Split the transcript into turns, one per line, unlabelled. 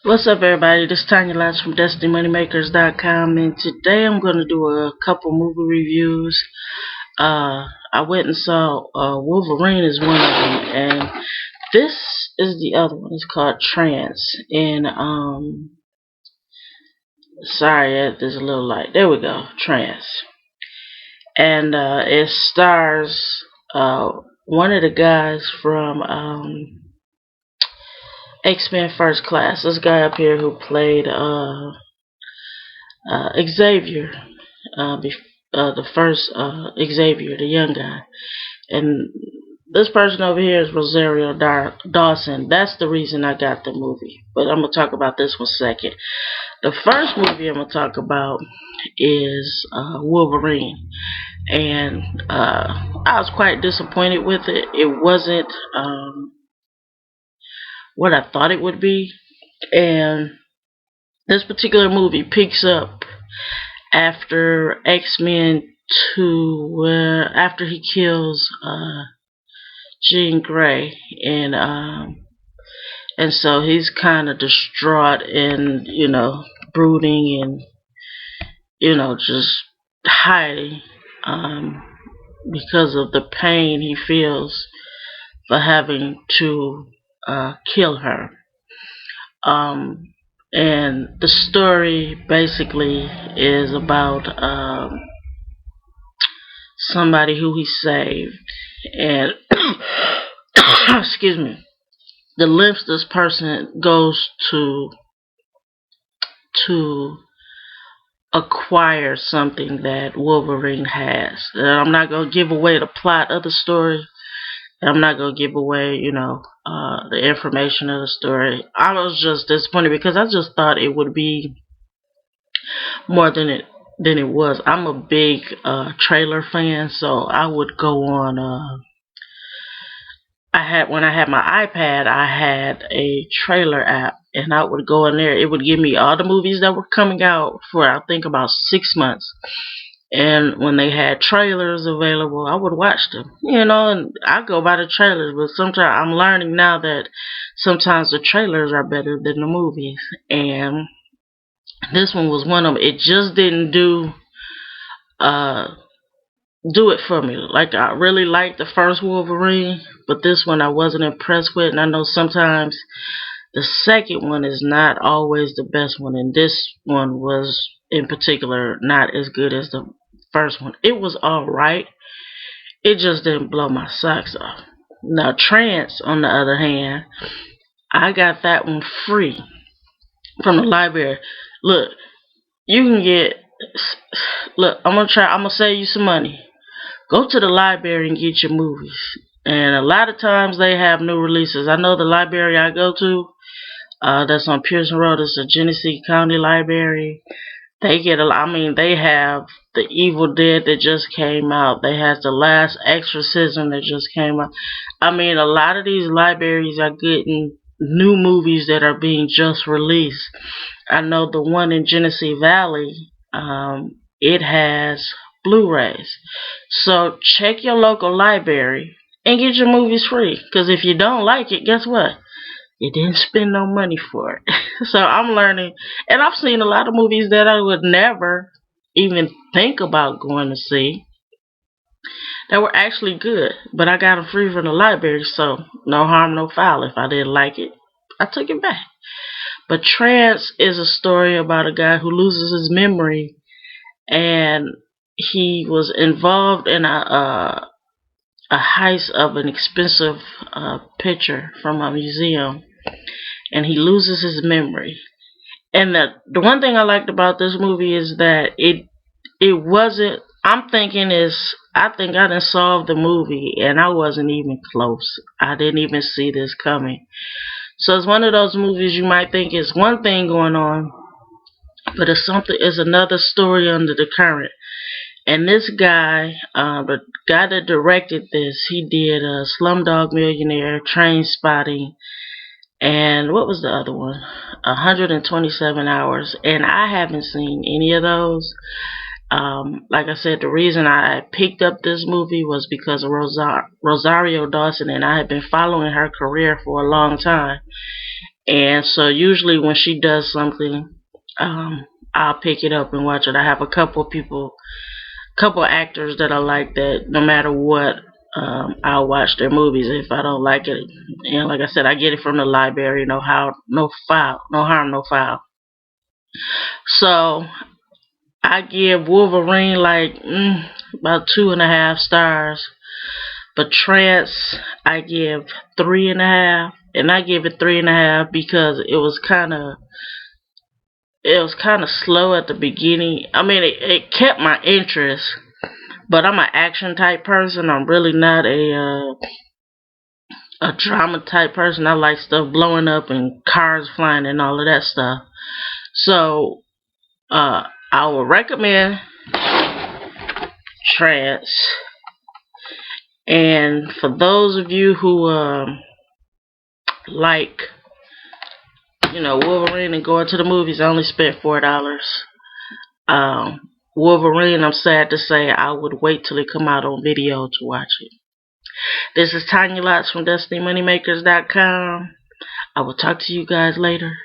What's up, everybody? This is Tanya Lodge from DestinyMoneymakers.com, and today I'm going to do a couple movie reviews. I went and saw Wolverine is one of them, and this is the other one. It's called Trance, and sorry, there's a little light. There we go, Trance, and it stars one of the guys from X-Men First Class. This guy up here who played Xavier, the first Xavier, the young guy, and this person over here is Rosario Dawson. That's the reason I got the movie, but I'm gonna talk about this one second. The first movie I'm gonna talk about is Wolverine, and I was quite disappointed with it. It wasn't what I thought it would be, and this particular movie picks up after X-Men 2, after he kills Jean Grey, and so he's kind of distraught and brooding and just hiding because of the pain he feels for having to kill her. And the story basically is about somebody who he saved, and excuse me, the lengths this person goes to acquire something that Wolverine has. I'm not gonna give away the plot of the story. I'm not gonna give away, the information of the story. I was just disappointed because I just thought it would be more than it was. I'm a big trailer fan, so I would go on. When I had my iPad, I had a trailer app, and I would go in there. It would give me all the movies that were coming out for I think about 6 months. And when they had trailers available, I would watch them, and I go by the trailers. But sometimes I'm learning now that sometimes the trailers are better than the movies. And this one was one of them. It just didn't do it for me. Like, I really liked the first Wolverine, but this one I wasn't impressed with. And I know sometimes the second one is not always the best one, and this one was in particular not as good as the first one. It was alright. It just didn't blow my socks off. Now, Trance, on the other hand, I got that one free from the library. Look, you can get. Look, I'm gonna save you some money. Go to the library and get your movies. And a lot of times they have new releases. I know the library I go to, that's on Pearson Road, it's a Genesee County Library. They get they have The Evil Dead that just came out. They have The Last Exorcism that just came out. A lot of these libraries are getting new movies that are being just released. I know the one in Genesee Valley, it has Blu-rays. So check your local library and get your movies free. Because if you don't like it, guess what? You didn't spend no money for it. So I'm learning, and I've seen a lot of movies that I would never even think about going to see that were actually good, but I got them free from the library, so no harm, no foul. If I didn't like it, I took it back. But Trance is a story about a guy who loses his memory, and he was involved in a heist of an expensive picture from a museum, and he loses his memory. And the one thing I liked about this movie is that it wasn't. I think I done solved the movie, and I wasn't even close. I didn't even see this coming. So it's one of those movies you might think is one thing going on, but it's another story under the current. And this guy, the guy that directed this, he did Slumdog Millionaire, Train Spotting, and what was the other one? 127 Hours. And I haven't seen any of those. Like I said, the reason I picked up this movie was because of Rosario Dawson, and I had been following her career for a long time. And so usually when she does something, I'll pick it up and watch it. I have a couple actors that I like that no matter what, I'll watch their movies if I don't like it. And like I said, I get it from the library. No harm, no foul. So I give Wolverine like about 2.5 stars. But Trance, I give 3.5, and I give it 3.5 because it was kind of slow at the beginning. I mean, it kept my interest, but I'm an action type person. I'm really not a drama type person. I like stuff blowing up and cars flying and all of that stuff. So I would recommend Trance. And for those of you who like, Wolverine and going to the movies, I only spent $4. Wolverine, I'm sad to say, I would wait till it come out on video to watch it. This is Tanya Lots from DestinyMoneymakers.com. I will talk to you guys later.